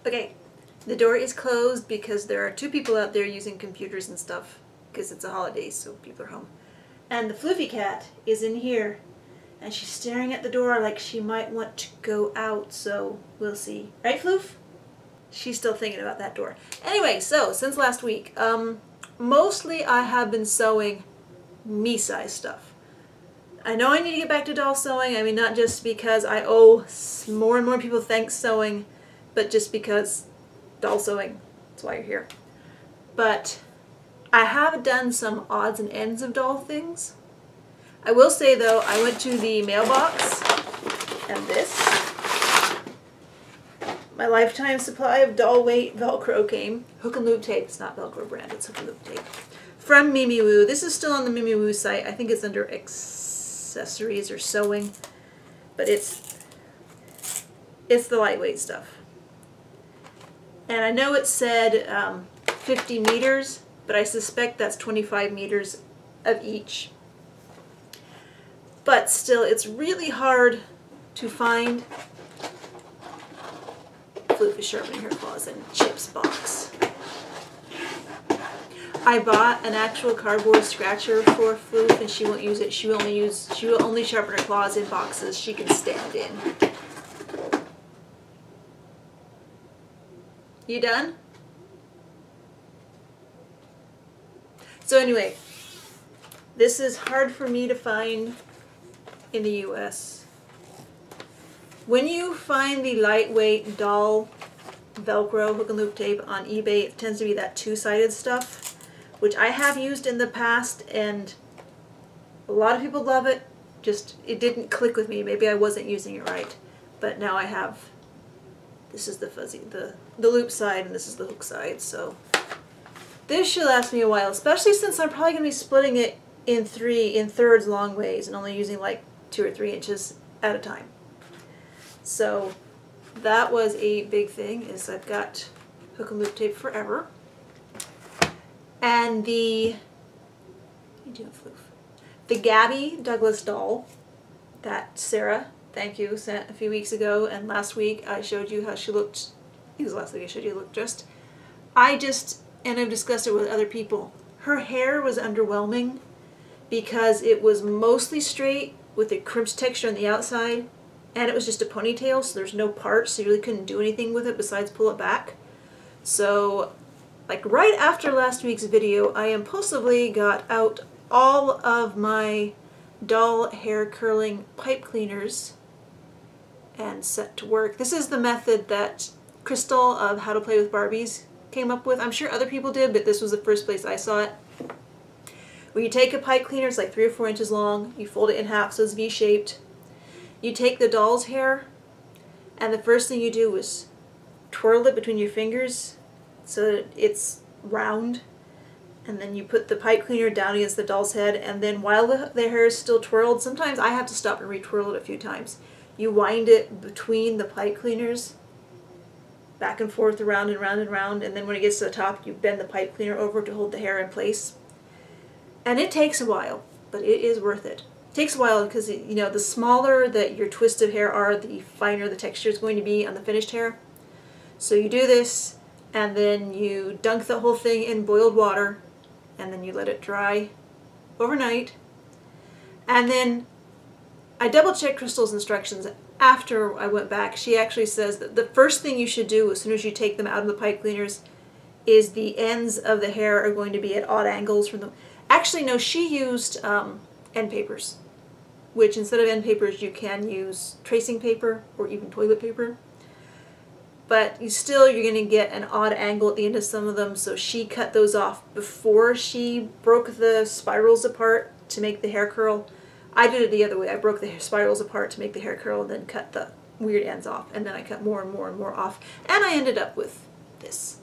Okay, the door is closed because there are 2 people out there using computers and stuff because it's a holiday, so people are home. And the Floofy cat is in here, and she's staring at the door like she might want to go out, so we'll see. Right, Floof? She's still thinking about that door. Anyway, so since last week, mostly I have been sewing me-size stuff. I know I need to get back to doll sewing. I mean, not just because I owe more and more people thanks sewing, but just because doll sewing. That's why you're here. But I have done some odds and ends of doll things. I will say though, I went to the mailbox and this, my lifetime supply of doll weight Velcro came. Hook and loop tape. It's not Velcro brand, it's hook and loop tape. From Whooo. This is still on the Whooo site. I think it's under accessories or sewing, but it's the lightweight stuff. And I know it said 50 meters, but I suspect that's 25 meters of each. But still, it's really hard to find. Floof is sharpening her claws in Chip's box. I bought an actual cardboard scratcher for Floof, and she won't use it. She will only sharpen her claws in boxes she can stand in. You done? So anyway, this is hard for me to find in the US. When you find the lightweight doll Velcro hook and loop tape on eBay, it tends to be that 2-sided stuff, which I have used in the past, and a lot of people love it. Just, it didn't click with me. Maybe I wasn't using it right, but now I have. This is the fuzzy, the loop side, and this is the hook side, so this should last me a while, especially since I'm probably going to be splitting it in thirds long ways and only using like 2 or 3 inches at a time. So that was a big thing, is I've got hook and loop tape forever. And the Gabby Douglas doll that Sarah, thank you, sent a few weeks ago, and last week I showed you how she looked. I think it was last week I showed you looked dressed. And I've discussed it with other people. Her hair was underwhelming because it was mostly straight with a crimped texture on the outside, and it was just a ponytail, so there's no parts, so you really couldn't do anything with it besides pull it back. So, like right after last week's video, I impulsively got out all of my doll hair curling pipe cleaners and set to work. This is the method that Crystal of How to Play with Barbies came up with. I'm sure other people did, but this was the first place I saw it. Where you take a pipe cleaner, it's like 3 or 4 inches long, you fold it in half so it's V-shaped. You take the doll's hair, and the first thing you do is twirl it between your fingers so that it's round, and then you put the pipe cleaner down against the doll's head, and then while the hair is still twirled, sometimes I have to stop and re-twirl it a few times. You wind it between the pipe cleaners, back and forth, around and round and round, and then when it gets to the top, you bend the pipe cleaner over to hold the hair in place. And it takes a while, but it is worth it. It takes a while because, you know, the smaller that your twists of hair are, the finer the texture is going to be on the finished hair. So you do this, and then you dunk the whole thing in boiled water, and then you let it dry overnight. And then I double-checked Crystal's instructions after I went back. She actually says that the first thing you should do as soon as you take them out of the pipe cleaners is the ends of the hair are going to be at odd angles from the... Actually, no, she used end papers, which instead of end papers you can use tracing paper or even toilet paper. But you're going to get an odd angle at the end of some of them, so she cut those off before she broke the spirals apart to make the hair curl. I did it the other way. I broke the spirals apart to make the hair curl and then cut the weird ends off, and then I cut more and more and more off, and I ended up with this.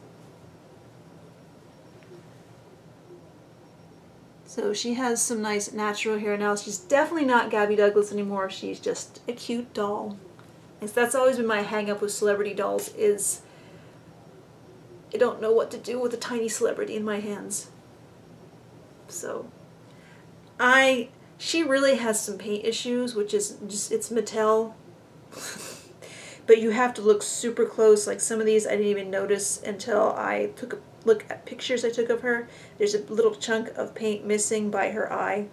So she has some nice natural hair now. She's definitely not Gabby Douglas anymore. She's just a cute doll. And so that's always been my hang-up with celebrity dolls, is I don't know what to do with a tiny celebrity in my hands. So she really has some paint issues, which is just, it's Mattel. but you have to look super close. Like some of these I didn't even notice until I took a look at pictures I took of her. There's a little chunk of paint missing by her eye.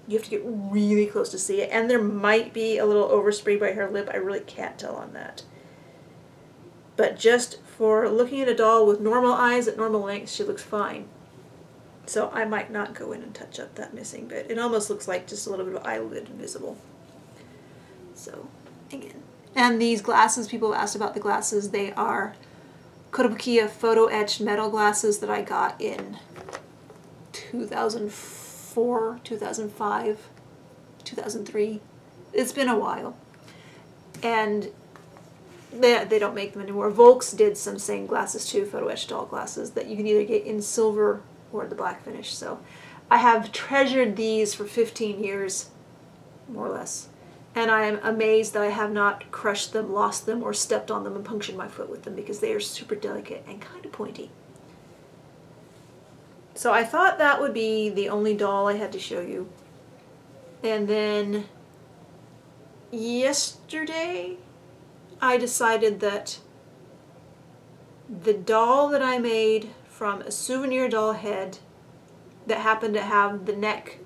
You have to get really close to see it, and there might be a little overspray by her lip. I really can't tell on that. But just for looking at a doll with normal eyes at normal length, she looks fine. So I might not go in and touch up that missing bit. It almost looks like just a little bit of eyelid invisible. So, again. And these glasses, people have asked about the glasses. They are Kotobukiya photo etched metal glasses that I got in 2004, 2005, 2003. It's been a while. And they don't make them anymore. Volks did some same glasses too, photo etched doll glasses, that you can either get in silver or the black finish. So I have treasured these for 15 years, more or less. And I am amazed that I have not crushed them, lost them, or stepped on them and punctured my foot with them, because they are super delicate and kind of pointy. So I thought that would be the only doll I had to show you. And then yesterday I decided that the doll that I made from a souvenir doll head that happened to have the neck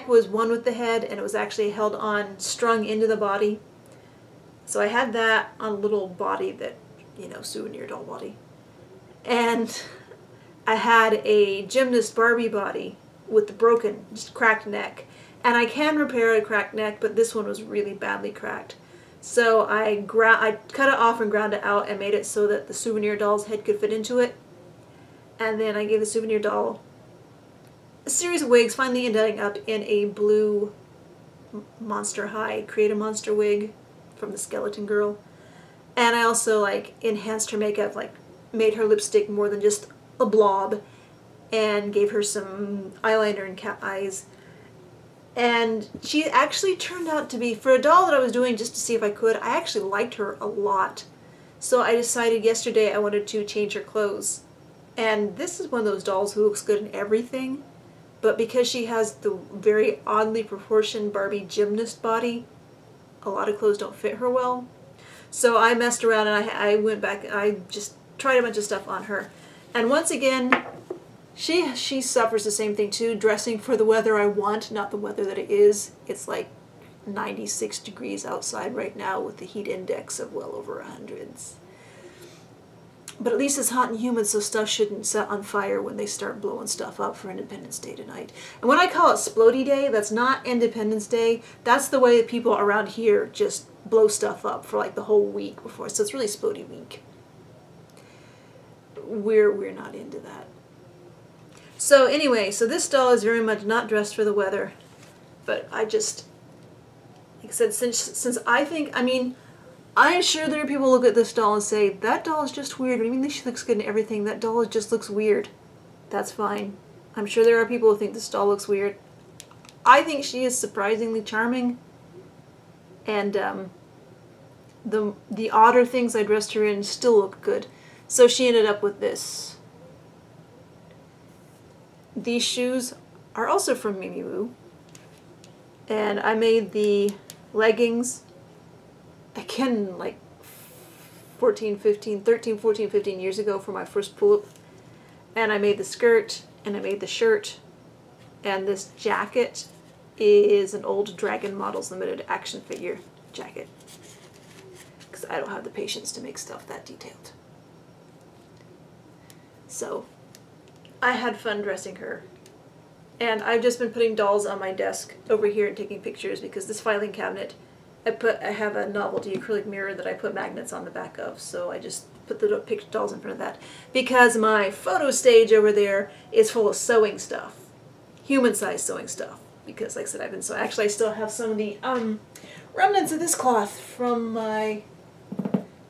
was one with the head, and it was actually held on, strung into the body. So I had that on a little body that, you know, souvenir doll body. And I had a gymnast Barbie body with the broken, just cracked neck. And I can repair a cracked neck, but this one was really badly cracked. So I cut it off and ground it out and made it so that the souvenir doll's head could fit into it. And then I gave the souvenir doll a series of wigs, finally ending up in a blue Monster High Create a Monster wig from the Skeleton Girl. And I also like enhanced her makeup, like made her lipstick more than just a blob, and gave her some eyeliner and cat eyes. And she actually turned out to be, for a doll that I was doing just to see if I could, I actually liked her a lot. So I decided yesterday I wanted to change her clothes. And this is one of those dolls who looks good in everything, but because she has the very oddly proportioned Barbie gymnast body, a lot of clothes don't fit her well. So I messed around and I went back and I just tried a bunch of stuff on her. And once again, she suffers the same thing too, dressing for the weather I want, not the weather that it is. It's like 96 degrees outside right now with the heat index of well over 100. But at least it's hot and humid, so stuff shouldn't set on fire when they start blowing stuff up for Independence Day tonight. And when I call it Splody Day, that's not Independence Day. That's the way that people around here just blow stuff up for like the whole week before. So it's really Splody Week. We're not into that. So anyway, so this doll is very much not dressed for the weather, but I just, like I said, since I think, I mean, I'm sure there are people who look at this doll and say, that doll is just weird. I mean, she looks good in everything. That doll just looks weird. That's fine. I'm sure there are people who think this doll looks weird. I think she is surprisingly charming, and the odder things I dressed her in still look good. So she ended up with this. These shoes are also from Mimi Woo, and I made the leggings again like 13, 14, 15 years ago for my first pull-up, and I made the skirt and I made the shirt, and this jacket is an old Dragon Models Limited action figure jacket because I don't have the patience to make stuff that detailed. So I had fun dressing her, and I've just been putting dolls on my desk over here and taking pictures because this filing cabinet, I have a novelty acrylic mirror that I put magnets on the back of, so I just put the picture dolls in front of that because my photo stage over there is full of sewing stuff, human-sized sewing stuff. Because, like I said, I've been sewing. Actually, I still have some of the remnants of this cloth from my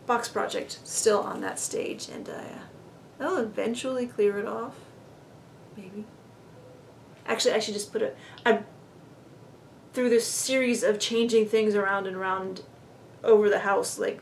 box project still on that stage, and I'll eventually clear it off, maybe. Actually, I should just put it. Through this series of changing things around and around over the house, like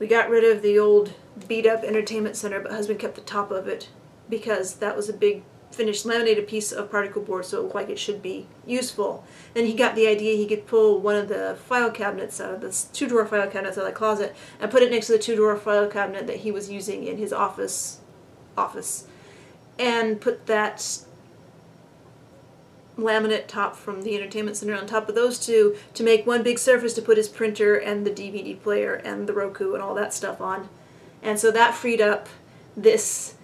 we got rid of the old beat-up entertainment center, but husband kept the top of it because that was a big finished laminated piece of particle board so it looked like it should be useful. Then he got the idea he could pull one of the file cabinets out of the 2-drawer file cabinets out of the closet and put it next to the 2-drawer file cabinet that he was using in his office, and put that laminate top from the entertainment center on top of those two to make one big surface to put his printer and the DVD player and the Roku and all that stuff on. And so that freed up this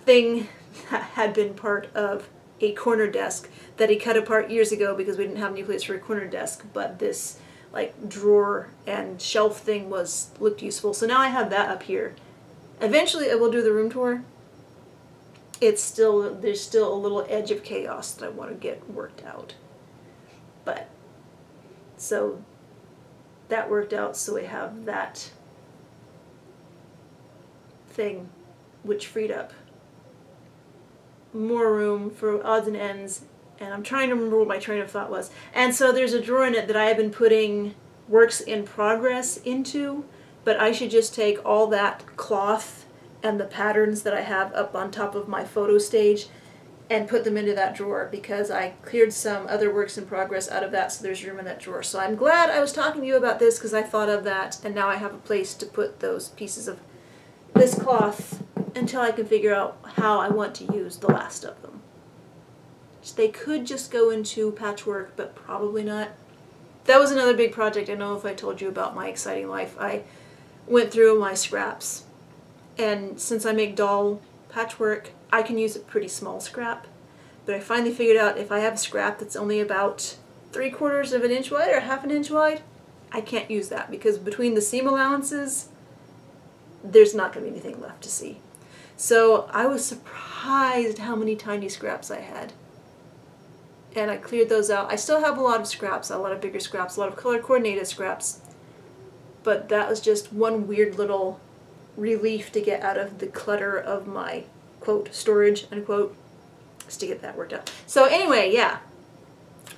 thing that had been part of a corner desk that he cut apart years ago because we didn't have any place for a corner desk, but this like drawer and shelf thing looked useful. So now I have that up here. Eventually I will do the room tour. There's still a little edge of chaos that I want to get worked out. But, so that worked out, so we have that thing which freed up more room for odds and ends, and I'm trying to remember what my train of thought was. And so there's a drawer in it that I have been putting works in progress into, but I should just take all that cloth and the patterns that I have up on top of my photo stage and put them into that drawer because I cleared some other works in progress out of that, so there's room in that drawer. So I'm glad I was talking to you about this because I thought of that, and now I have a place to put those pieces of this cloth until I can figure out how I want to use the last of them. They could just go into patchwork, but probably not. That was another big project. I don't know if I told you about my exciting life. I went through my scraps. And since I make doll patchwork, I can use a pretty small scrap. But I finally figured out if I have a scrap that's only about 3/4 of an inch wide or 1/2 inch wide, I can't use that because between the seam allowances, there's not going to be anything left to see. So I was surprised how many tiny scraps I had. And I cleared those out. I still have a lot of scraps, a lot of bigger scraps, a lot of color coordinated scraps. But that was just one weird little relief to get out of the clutter of my, quote, storage, unquote, just to get that worked out. So anyway, yeah,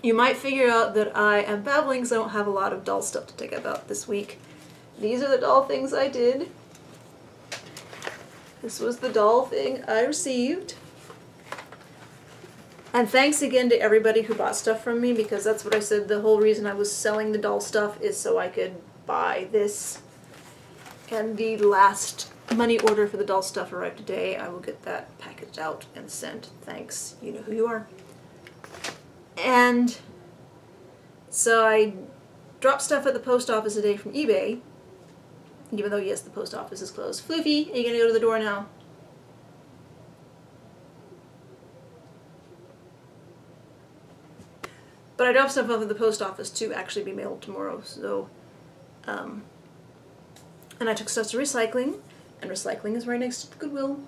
you might figure out that I am babbling because I don't have a lot of doll stuff to take about this week. These are the doll things I did. This was the doll thing I received. And thanks again to everybody who bought stuff from me because that's what I said, the whole reason I was selling the doll stuff is so I could buy this. And the last money order for the doll stuff arrived today. I will get that packaged out and sent. Thanks. You know who you are. And so I dropped stuff at the post office today from eBay. Even though, yes, the post office is closed. Floofy, are you going to go to the door now? But I dropped stuff off at the post office to actually be mailed tomorrow. So, and I took stuff to recycling, and recycling is right next to the Goodwill.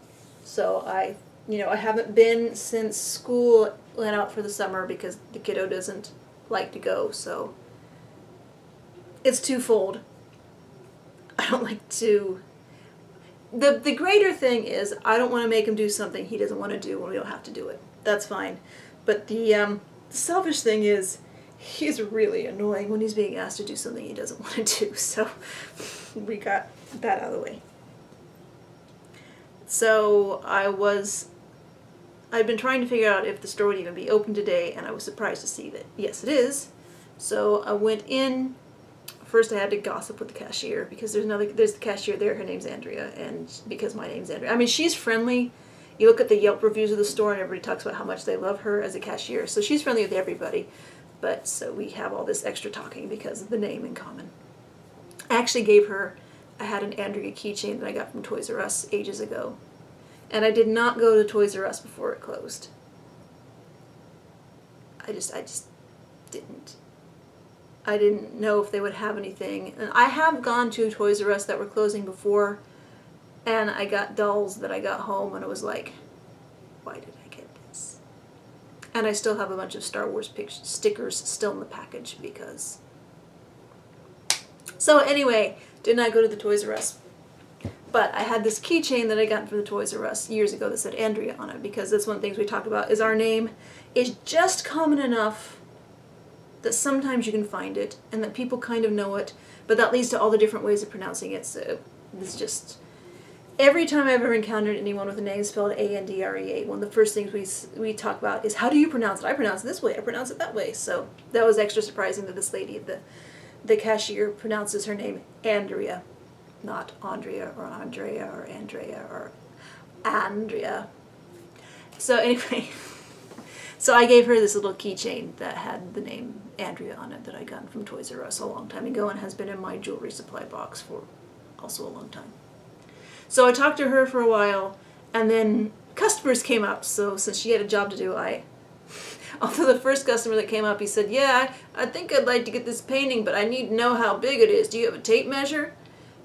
So I haven't been since school went out for the summer because the kiddo doesn't like to go, so it's twofold. I don't like to... The greater thing is I don't want to make him do something he doesn't want to do when we don't have to do it. That's fine. But the selfish thing is he's really annoying when he's being asked to do something he doesn't want to do, so we got that out of the way. So I'd been trying to figure out if the store would even be open today, and I was surprised to see that yes it is. So I went in. First I had to gossip with the cashier because there's the cashier there, her name's Andrea, and because my name's Andrea. I mean, she's friendly. You look at the Yelp reviews of the store and everybody talks about how much they love her as a cashier, so she's friendly with everybody. But so we have all this extra talking because of the name in common. I actually gave her, I had an Andrea keychain that I got from Toys R Us ages ago. And I did not go to Toys R Us before it closed. I just didn't. I didn't know if they would have anything. And I have gone to Toys R Us that were closing before, and I got dolls that I got home and it was like, why did I get this? And I still have a bunch of Star Wars stickers still in the package because... So anyway, did not go to the Toys R Us. But I had this keychain that I got from the Toys R Us years ago that said Andrea on it, because that's one of the things we talk about, is our name is just common enough that sometimes you can find it, and that people kind of know it, but that leads to all the different ways of pronouncing it, so it's just... every time I've ever encountered anyone with a name spelled Andrea, one of the first things we talk about is, how do you pronounce it? I pronounce it this way, I pronounce it that way. So that was extra surprising that this lady, the cashier, pronounces her name Andrea, not Andrea or Andrea or Andrea or Andrea. So anyway, so I gave her this little keychain that had the name Andrea on it that I got from Toys R Us a long time ago and has been in my jewelry supply box for also a long time. So I talked to her for a while, and then customers came up. So since she had a job to do, although the first customer that came up, he said, yeah, I think I'd like to get this painting, but I need to know how big it is. Do you have a tape measure?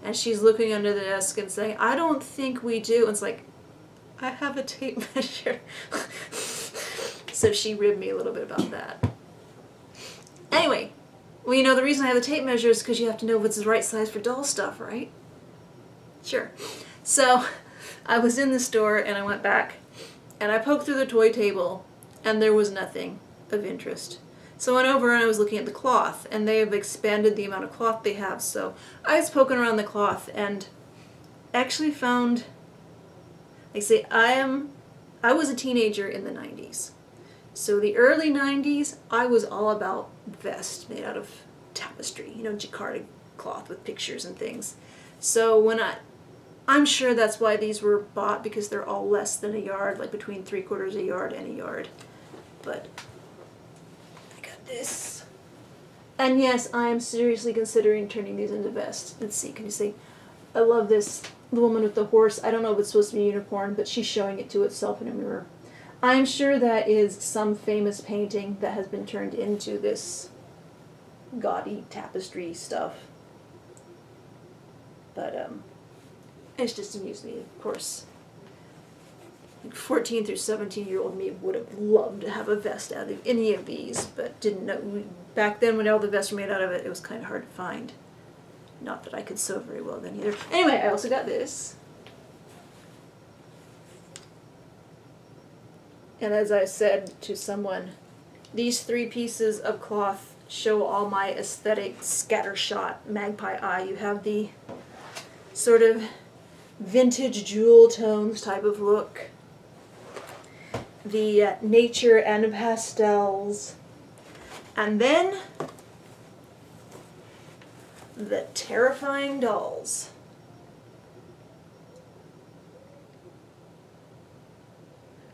And she's looking under the desk and saying, I don't think we do. And it's like, I have a tape measure. So she ribbed me a little bit about that. Anyway, well, you know, the reason I have the tape measure is because you have to know what's the right size for doll stuff, right? Sure. So I was in the store and I went back and I poked through the toy table and there was nothing of interest. So I went over and I was looking at the cloth, and they have expanded the amount of cloth they have. So I was poking around the cloth and actually found, like I say, I was a teenager in the 90s. So the early 90s, I was all about vests made out of tapestry, you know, jacquard cloth with pictures and things. So when I'm sure that's why these were bought, because they're all less than a yard, like between 3/4 a yard and a yard. But I got this. And yes, I am seriously considering turning these into vests. Let's see, can you see? I love this. The woman with the horse. I don't know if it's supposed to be a unicorn, but she's showing it to itself in a mirror. I'm sure that is some famous painting that has been turned into this gaudy tapestry stuff. But it's just amused me, of course. 14 through 17-year-old me would have loved to have a vest out of any of these, but didn't know. Back then, when all the vests were made out of it, it was kind of hard to find. Not that I could sew very well then either. Anyway, I also got this. And as I said to someone, these 3 pieces of cloth show all my aesthetic scattershot magpie eye. You have the sort of vintage jewel tones type of look, the nature and pastels, and then the terrifying dolls.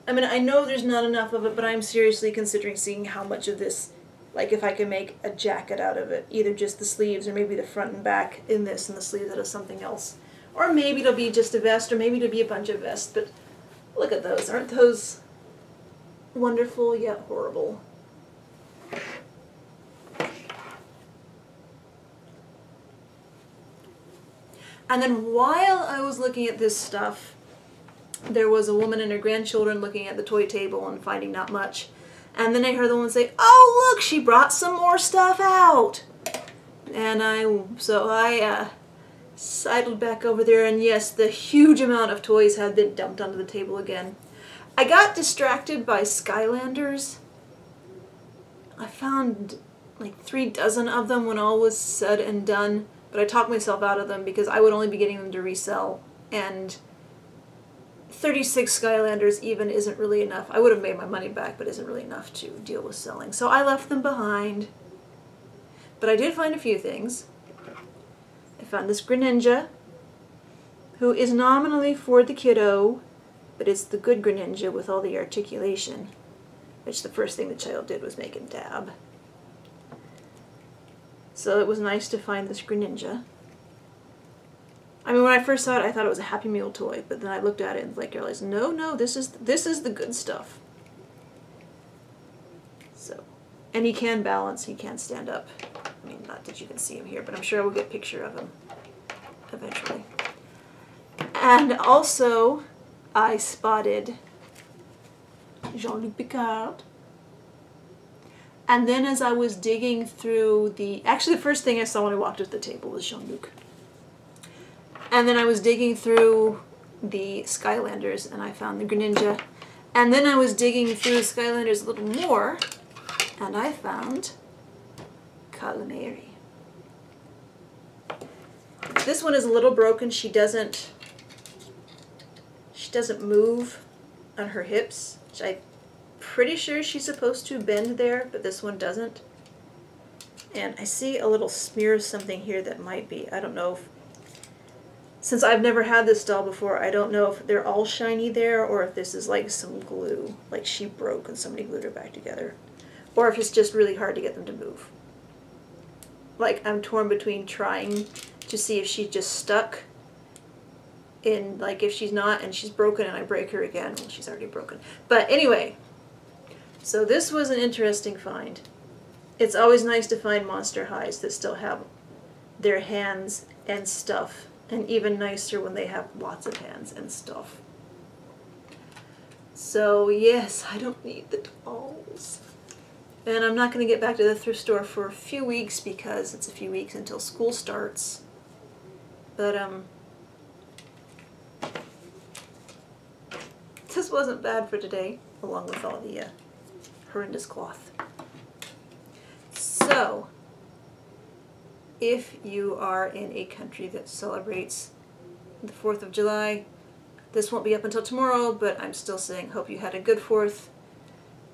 I mean, I know there's not enough of it, but I'm seriously considering seeing how much of this, like if I can make a jacket out of it, either just the sleeves or maybe the front and back in this and the sleeves out of something else. Or maybe it'll be just a vest, or maybe it'll be a bunch of vests, but look at those. Aren't those wonderful yet horrible? And then while I was looking at this stuff, there was a woman and her grandchildren looking at the toy table and finding not much. And then I heard the woman say, oh look, she brought some more stuff out. And I sidled back over there, and yes, the huge amount of toys had been dumped onto the table again. I got distracted by Skylanders. I found like 3 dozen of them when all was said and done, but I talked myself out of them because I would only be getting them to resell, and 36 Skylanders even isn't really enough. I would have made my money back, but isn't really enough to deal with selling. So I left them behind. But I did find a few things. I found this Greninja, who is nominally for the kiddo, but it's the good Greninja with all the articulation, which the first thing the child did was make him dab. So it was nice to find this Greninja. I mean, when I first saw it, I thought it was a Happy Meal toy, but then I looked at it and like realized, no, this is the good stuff. So, and he can balance, he can stand up. I mean, not that you can see him here, but I'm sure I will get a picture of him eventually. And also, I spotted Jean-Luc Picard. And then as I was digging through actually the first thing I saw when I walked up to the table was Jean-Luc. And then I was digging through the Skylanders and I found the Greninja. And then I was digging through the Skylanders a little more and I found Calamari. This one is a little broken. She doesn't doesn't move on her hips, which I'm pretty sure she's supposed to bend there, but this one doesn't. And I see a little smear of something here that might be, I don't know if, since I've never had this doll before, I don't know if they're all shiny there or if this is like some glue, like she broke and somebody glued her back together. Or if it's just really hard to get them to move. Like I'm torn between trying to see if she's just stuck in, like if she's not and she's broken and I break her again. Well, she's already broken. But anyway, so this was an interesting find. It's always nice to find monster highs that still have their hands and stuff. And even nicer when they have lots of hands and stuff. So yes, I don't need the dolls. And I'm not going to get back to the thrift store for a few weeks because it's a few weeks until school starts. But this wasn't bad for today, along with all the horrendous cloth. So, if you are in a country that celebrates the 4th of July, this won't be up until tomorrow, but I'm still saying hope you had a good 4th.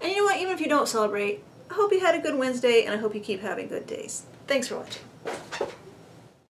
And you know what, even if you don't celebrate, I hope you had a good Wednesday, and I hope you keep having good days. Thanks for watching.